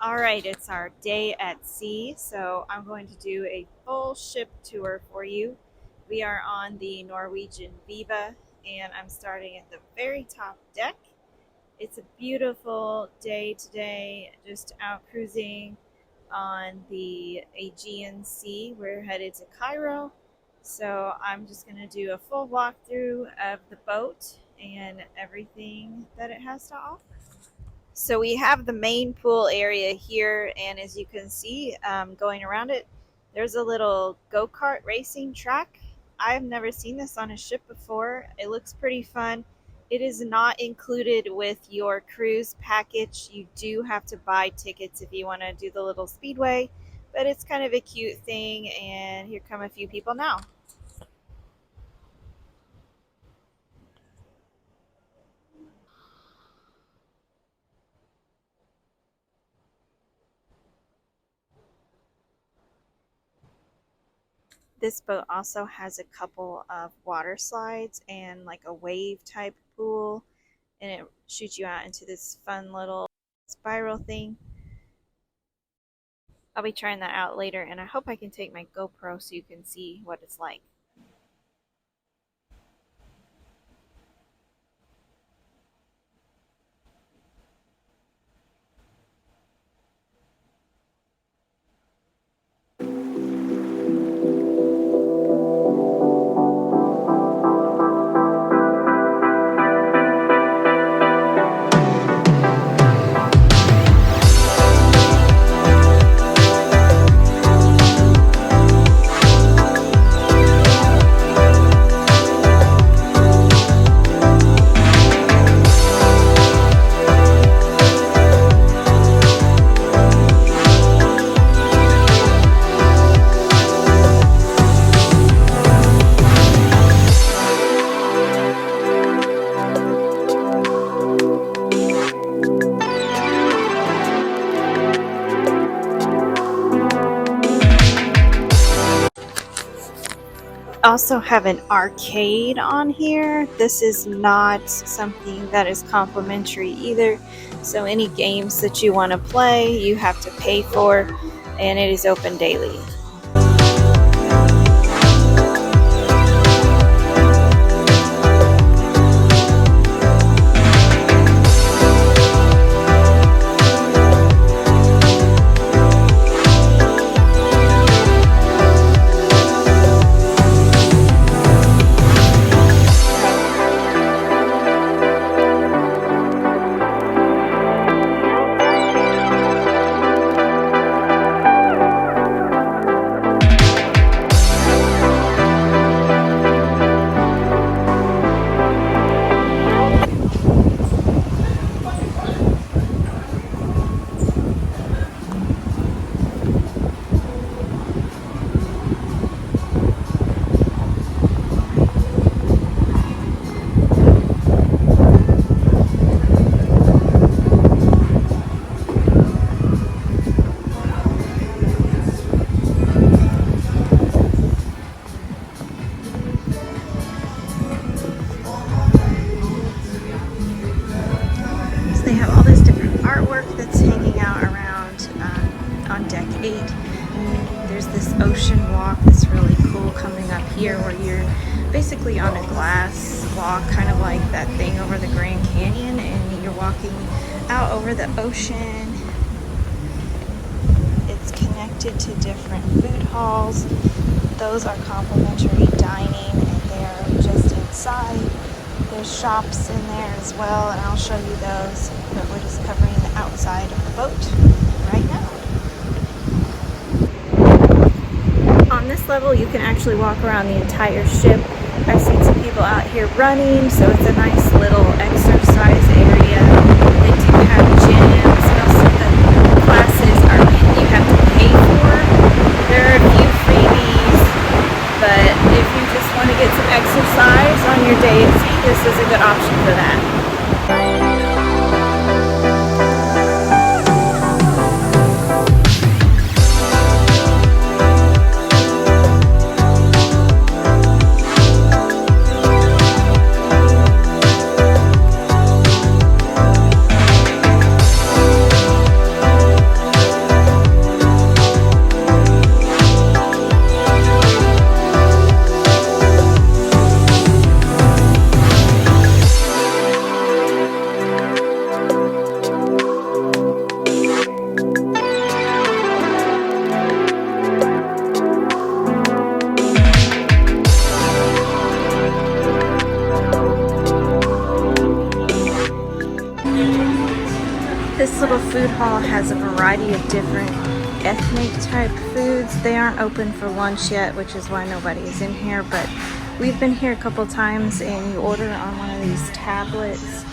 All right, it's our day at sea, so I'm going to do a full ship tour for you. We are on the Norwegian Viva, and I'm starting at the very top deck. It's a beautiful day today, just out cruising on the Aegean Sea. We're headed to Cairo, so I'm just going to do a full walkthrough of the boat and everything that it has to offer. So we have the main pool area here, and as you can see, going around it, there's a little go-kart racing track. I've never seen this on a ship before. It looks pretty fun. It is not included with your cruise package. You do have to buy tickets if you want to do the little speedway, but it's kind of a cute thing, and here come a few people now. This boat also has a couple of water slides and like a wave type pool, and it shoots you out into this fun little spiral thing. I'll be trying that out later, and I hope I can take my GoPro so you can see what it's like. Also have an arcade on here. This is not something that is complimentary either, so any games that you want to play you have to pay for, and it is open daily. They have all this different artwork that's hanging out around on deck 8. And there's this ocean walk that's really cool coming up here, where you're basically on a glass walk, kind of like that thing over the Grand Canyon, and you're walking out over the ocean. It's connected to different food halls. Those are complimentary dining, and they're just inside. There's shops in there as well, and I'll show you those, but we're just covering the outside of the boat right now. On this level, you can actually walk around the entire ship. I've seen some people out here running, so it's a nice little exercise area. They do have gyms. Most of the classes you have to pay for. There are a few freebies, but if you just want to get some exercise on your day at sea, this is a good option for that. This little food hall has a variety of different ethnic type foods. They aren't open for lunch yet, which is why nobody is in here, but we've been here a couple times, and you order on one of these tablets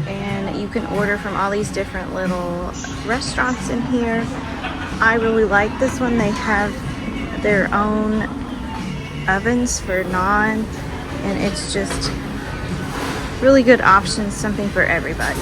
and you can order from all these different little restaurants in here. I really like this one. They have their own ovens for naan, and it's just really good options, something for everybody.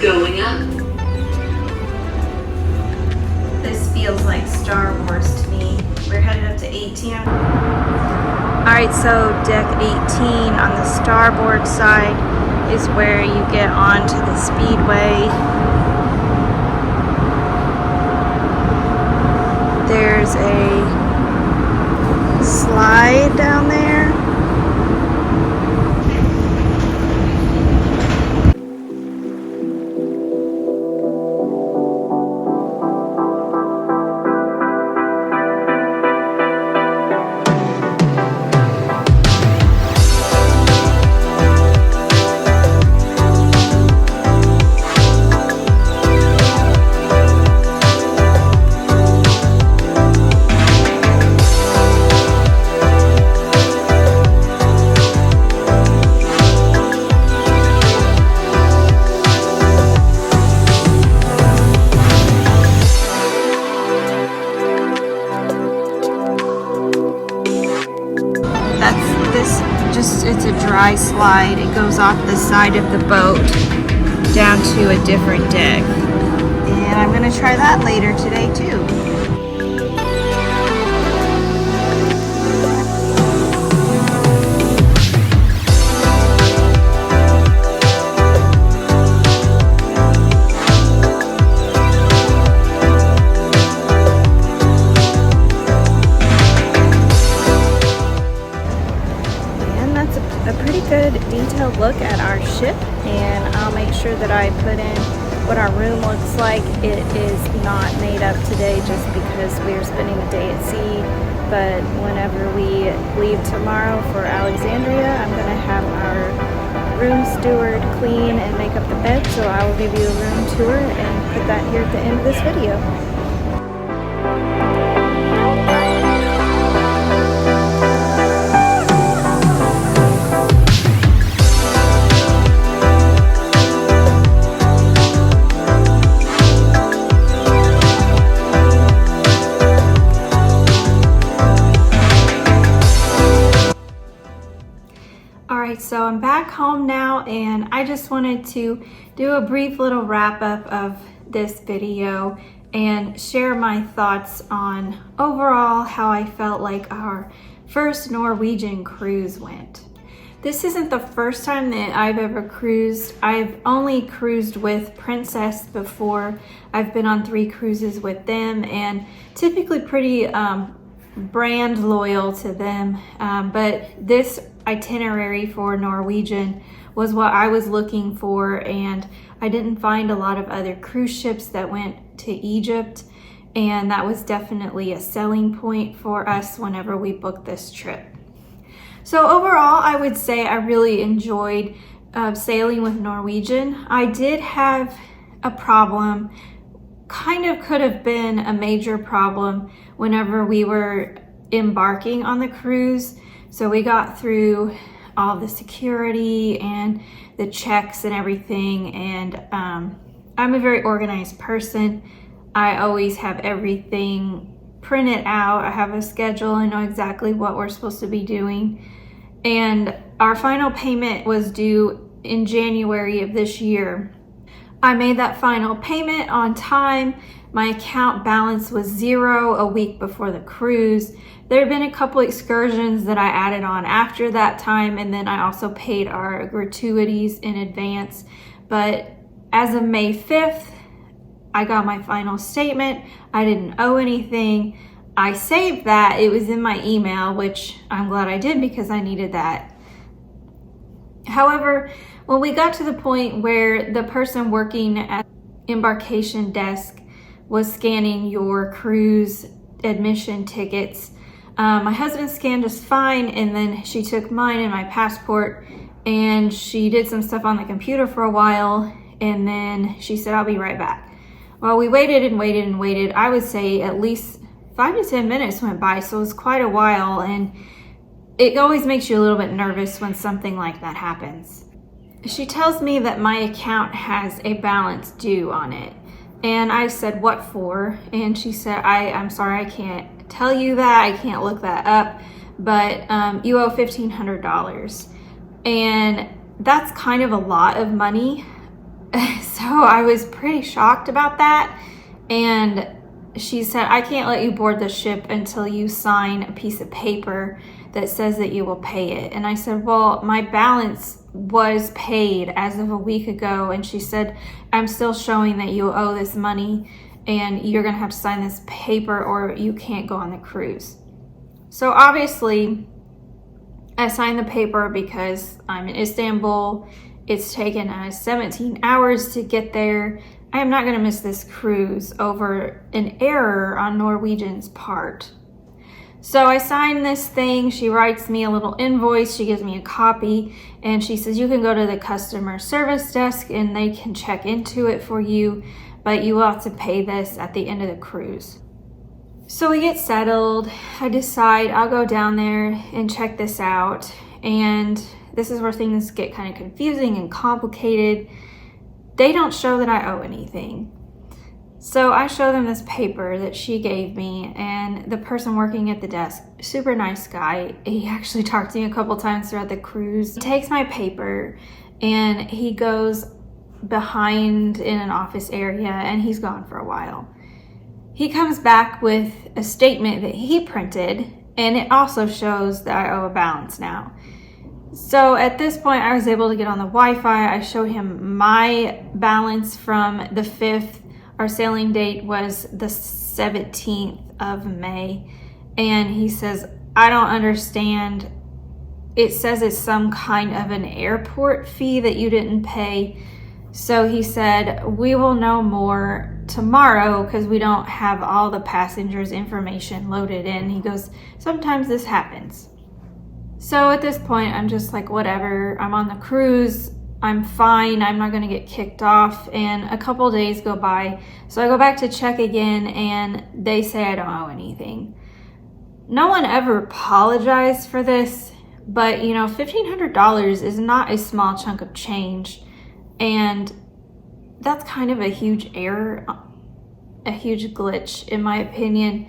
Going up. This feels like Star Wars to me. We're headed up to 18. Alright, so deck 18 on the starboard side is where you get onto the Speedway. There's a slide down there. It's a dry slide. It goes off the side of the boat down to a different deck. And I'm going to try that later today too. Good detailed look at our ship, and I'll make sure that I put in what our room looks like. It is not made up today just because we're spending the day at sea, but whenever we leave tomorrow for Alexandria, I'm going to have our room steward clean and make up the bed, so I will give you a room tour and put that here at the end of this video. Alright, so I'm back home now, and I just wanted to do a brief little wrap up of this video and share my thoughts on overall how I felt like our first Norwegian cruise went. This isn't the first time that I've ever cruised. I've only cruised with Princess before. I've been on 3 cruises with them and typically pretty brand loyal to them, but this itinerary for Norwegian was what I was looking for, and I didn't find a lot of other cruise ships that went to Egypt, and that was definitely a selling point for us whenever we booked this trip. So overall, I would say I really enjoyed sailing with Norwegian. I did have a problem, kind of could have been a major problem whenever we were embarking on the cruise. So we got through all the security and the checks and everything, and I'm a very organized person. I always have everything printed out. I have a schedule. I know exactly what we're supposed to be doing. And our final payment was due in January of this year. I made that final payment on time. My account balance was 0 a week before the cruise. There have been a couple excursions that I added on after that time, and then I also paid our gratuities in advance. But as of May 5th, I got my final statement. I didn't owe anything. I saved that. It was in my email, which I'm glad I did because I needed that. However, when we got to the point where the person working at Embarkation desk was scanning your cruise admission tickets, my husband scanned just fine, and then she took mine and my passport, and she did some stuff on the computer for a while, and then she said, "I'll be right back." Well, we waited and waited and waited. I would say at least 5 to 10 minutes went by, so it was quite a while, and it always makes you a little bit nervous when something like that happens. She tells me that my account has a balance due on it, and I said, "What for?" And she said, I'm sorry, I can't tell you that. I can't look that up, but you owe $1,500. And that's kind of a lot of money. So I was pretty shocked about that. And she said, "I can't let you board the ship until you sign a piece of paper that says that you will pay it." And I said, "Well, my balance was paid as of a week ago." And she said, "I'm still showing that you owe this money, and you're gonna have to sign this paper or you can't go on the cruise." So obviously I signed the paper because I'm in Istanbul. It's taken us 17 hours to get there. I am not gonna miss this cruise over an error on Norwegian's part. So I signed this thing. She writes me a little invoice. She gives me a copy, and she says, "You can go to the customer service desk and they can check into it for you, but you will have to pay this at the end of the cruise." So we get settled. I decide I'll go down there and check this out. And this is where things get kind of confusing and complicated. They don't show that I owe anything. So I show them this paper that she gave me, and the person working at the desk, super nice guy, he actually talked to me a couple times throughout the cruise. He takes my paper and he goes behind in an office area, and he's gone for a while. He comes back with a statement that he printed, and it also shows that I owe a balance now. So at this point, I was able to get on the Wi-Fi. I showed him my balance from the 5th. Our sailing date was the 17th of May. And he says, "I don't understand. It says it's some kind of an airport fee that you didn't pay." So he said, "We will know more tomorrow because we don't have all the passengers' information loaded in." He goes, "Sometimes this happens." So at this point, I'm just like, whatever. I'm on the cruise. I'm fine. I'm not going to get kicked off. And a couple days go by. So I go back to check again, and they say I don't owe anything. No one ever apologized for this, but you know, $1,500 is not a small chunk of change. And that's kind of a huge error, a huge glitch in my opinion.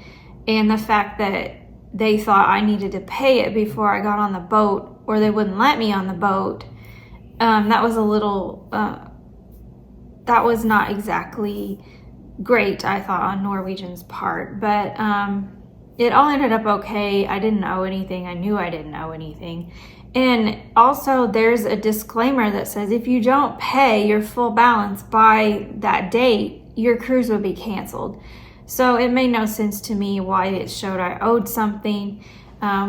And the fact that they thought I needed to pay it before I got on the boat or they wouldn't let me on the boat. That was a little, that was not exactly great, I thought, on Norwegian's part, but it all ended up okay. I didn't owe anything. I knew I didn't owe anything. And also there's a disclaimer that says if you don't pay your full balance by that date, your cruise would be canceled. So it made no sense to me why it showed I owed something.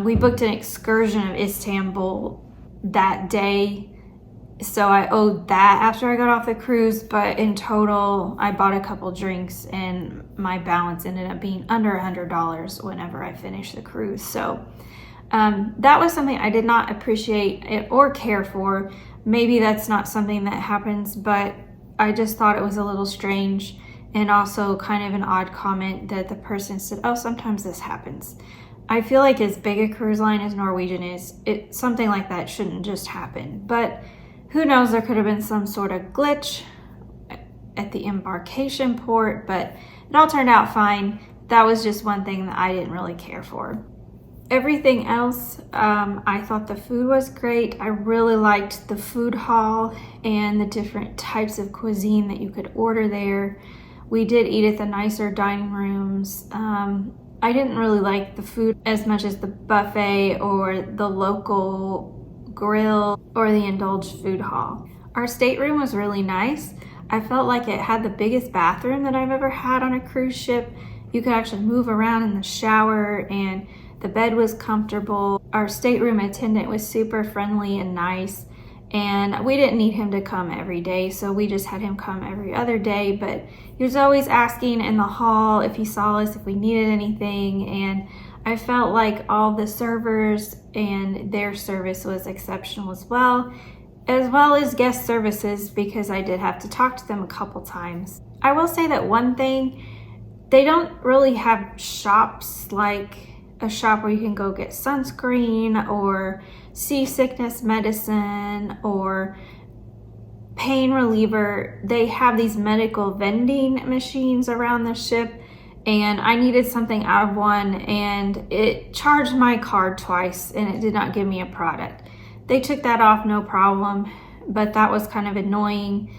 We booked an excursion of Istanbul that day, so I owed that after I got off the cruise, but in total I bought a couple drinks and my balance ended up being under $100 whenever I finished the cruise. So that was something I did not appreciate or care for. Maybe that's not something that happens, but I just thought it was a little strange, and also kind of an odd comment that the person said, oh, sometimes this happens. I feel like as big a cruise line as Norwegian is, something like that shouldn't just happen. But who knows, there could have been some sort of glitch at the embarkation port, but it all turned out fine. That was just one thing that I didn't really care for. Everything else, I thought the food was great. I really liked the food hall and the different types of cuisine that you could order there. We did eat at the nicer dining rooms. I didn't really like the food as much as the buffet or the local grill or the Indulge food hall. Our stateroom was really nice. I felt like it had the biggest bathroom that I've ever had on a cruise ship. You could actually move around in the shower, and the bed was comfortable. Our stateroom attendant was super friendly and nice, and we didn't need him to come every day, so we just had him come every other day, but he was always asking in the hall if he saw us, if we needed anything, and I felt like all the servers and their service was exceptional as well as guest services, because I did have to talk to them a couple times. I will say that one thing, they don't really have shops like a shop where you can go get sunscreen or seasickness medicine or pain reliever. They have these medical vending machines around the ship, and I needed something out of one, and it charged my card twice and it did not give me a product. They took that off, no problem, but that was kind of annoying.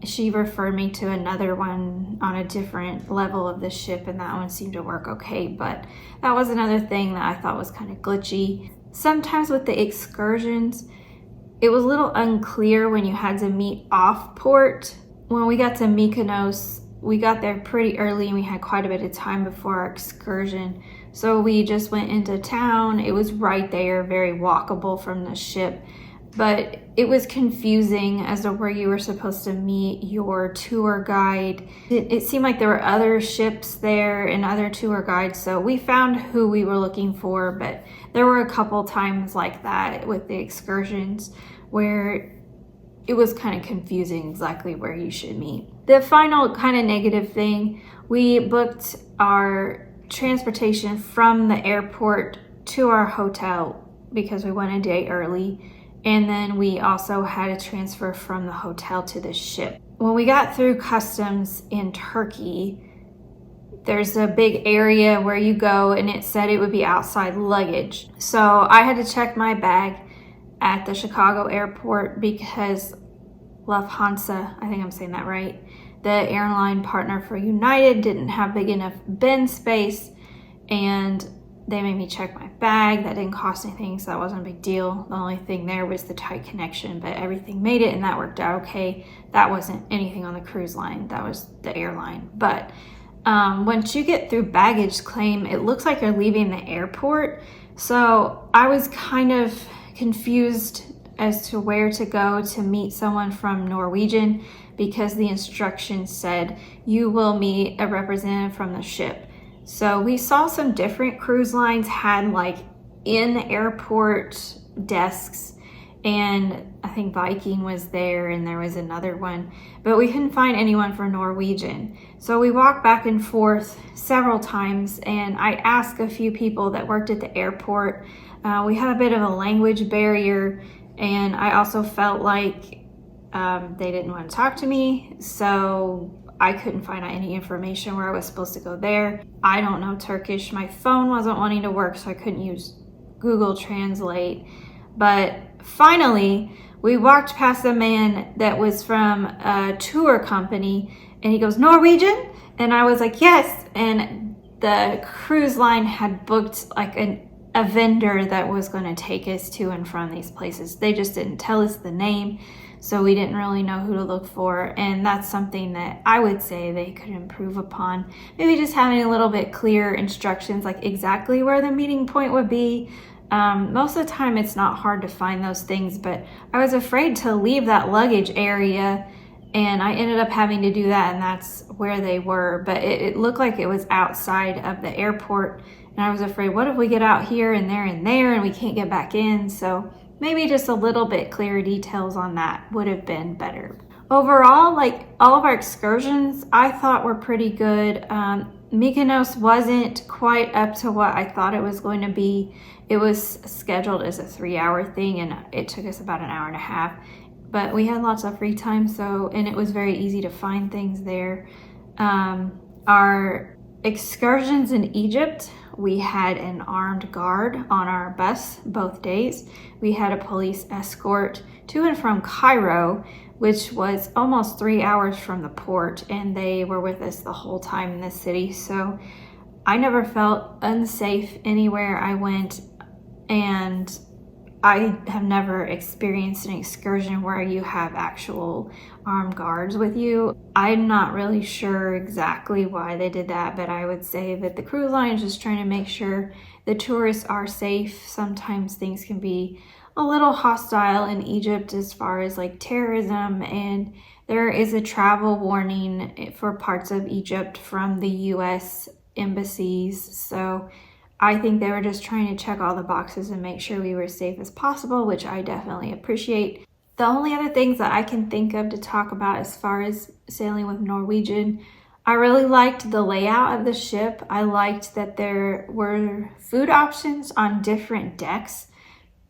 She referred me to another one on a different level of the ship, and that one seemed to work okay, but that was another thing that I thought was kind of glitchy. Sometimes with the excursions, it was a little unclear when you had to meet off port. When we got to Mykonos, we got there pretty early and we had quite a bit of time before our excursion. So we just went into town. It was right there, very walkable from the ship. But it was confusing as to where you were supposed to meet your tour guide. It seemed like there were other ships there and other tour guides, so we found who we were looking for, but there were a couple times like that with the excursions where it was kind of confusing exactly where you should meet. The final kind of negative thing, we booked our transportation from the airport to our hotel because we went a day early. And then we also had a transfer from the hotel to the ship. When we got through customs in Turkey, there's a big area where you go, and it said it would be outside luggage. So I had to check my bag at the Chicago airport because Lufthansa, I think I'm saying that right, the airline partner for United, didn't have big enough bin space, and they made me check my bag. That didn't cost anything, so that wasn't a big deal. The only thing there was the tight connection, but everything made it, and that worked out okay. That wasn't anything on the cruise line. That was the airline. But once you get through baggage claim, it looks like you're leaving the airport. So I was kind of confused as to where to go to meet someone from Norwegian, because the instructions said you will meet a representative from the ship. So we saw some different cruise lines had like in airport desks, and I think Viking was there and there was another one, but we couldn't find anyone for Norwegian. So we walked back and forth several times, and I asked a few people that worked at the airport. We had a bit of a language barrier, and I also felt like they didn't want to talk to me, so I couldn't find out any information where I was supposed to go there. I don't know Turkish. My phone wasn't wanting to work, so I couldn't use Google Translate. But finally, we walked past a man that was from a tour company, and he goes, "Norwegian?" And I was like, "Yes." And the cruise line had booked like a vendor that was going to take us to and from these places. They just didn't tell us the name, so we didn't really know who to look for. And that's something that I would say they could improve upon. Maybe just having a little bit clearer instructions, like exactly where the meeting point would be. Most of the time it's not hard to find those things, but I was afraid to leave that luggage area, and I ended up having to do that, and that's where they were. But it looked like it was outside of the airport, and I was afraid, what if we get out here and there and we can't get back in? So maybe just a little bit clearer details on that would have been better. Overall, like all of our excursions, I thought were pretty good. Mykonos wasn't quite up to what I thought it was going to be. It was scheduled as a 3-hour thing, and it took us about an hour and a half. But we had lots of free time, and it was very easy to find things there. Our excursions in Egypt, we had an armed guard on our bus both days. We had a police escort to and from Cairo, which was almost 3 hours from the port, and they were with us the whole time in the city. So I never felt unsafe anywhere I went, and I have never experienced an excursion where you have actual armed guards with you. I'm not really sure exactly why they did that, but I would say that the cruise line is just trying to make sure the tourists are safe. Sometimes things can be a little hostile in Egypt as far as like terrorism, and there is a travel warning for parts of Egypt from the US embassies. So I think they were just trying to check all the boxes and make sure we were safe as possible, which I definitely appreciate. The only other things that I can think of to talk about as far as sailing with Norwegian, I really liked the layout of the ship. I liked that there were food options on different decks.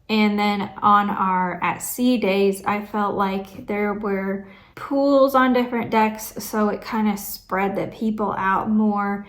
And then on our at sea days, I felt like there were pools on different decks, so it kind of spread the people out more.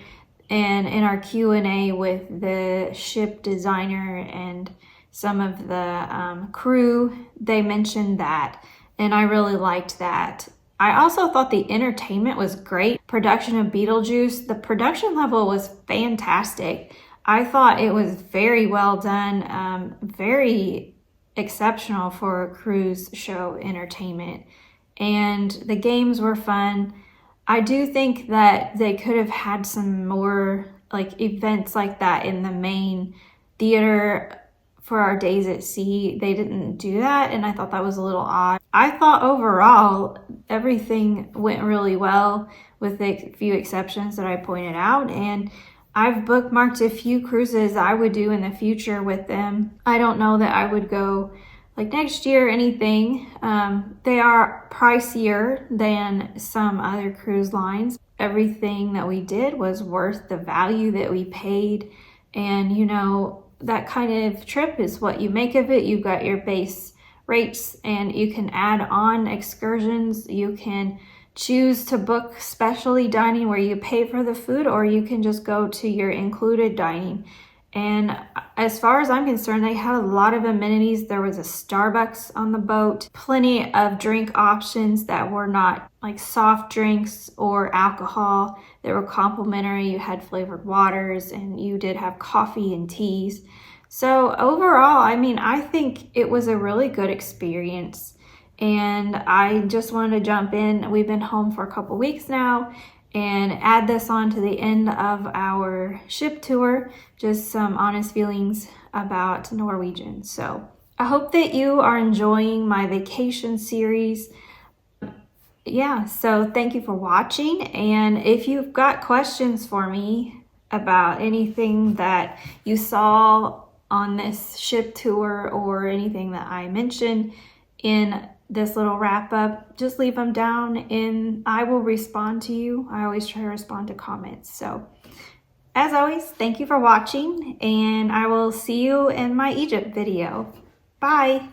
And in our Q&A with the ship designer and some of the crew, they mentioned that, and I really liked that. I also thought the entertainment was great. Production of Beetlejuice, the production level was fantastic. I thought it was very well done, very exceptional for a cruise show entertainment. And the games were fun. I do think that they could have had some more like events like that in the main theater for our days at sea. They didn't do that, and I thought that was a little odd. I thought overall everything went really well with the few exceptions that I pointed out, and I've bookmarked a few cruises I would do in the future with them. I don't know that I would go like next year or anything. They are pricier than some other cruise lines. Everything that we did was worth the value that we paid. And you know, that kind of trip is what you make of it. You've got your base rates, and you can add on excursions. You can choose to book specialty dining where you pay for the food, or you can just go to your included dining. And as far as I'm concerned, they had a lot of amenities. There was a Starbucks on the boat, plenty of drink options that were not like soft drinks or alcohol. They were complimentary. You had flavored waters, and you did have coffee and teas. So overall, I mean, I think it was a really good experience. And I just wanted to jump in. We've been home for a couple weeks now, and add this on to the end of our ship tour, just some honest feelings about Norwegian. So I hope that you are enjoying my vacation series. Yeah, so thank you for watching, and if you've got questions for me about anything that you saw on this ship tour or anything that I mentioned in this little wrap up, just leave them down and I will respond to you. I always try to respond to comments. So as always, thank you for watching, and I will see you in my Egypt video. Bye.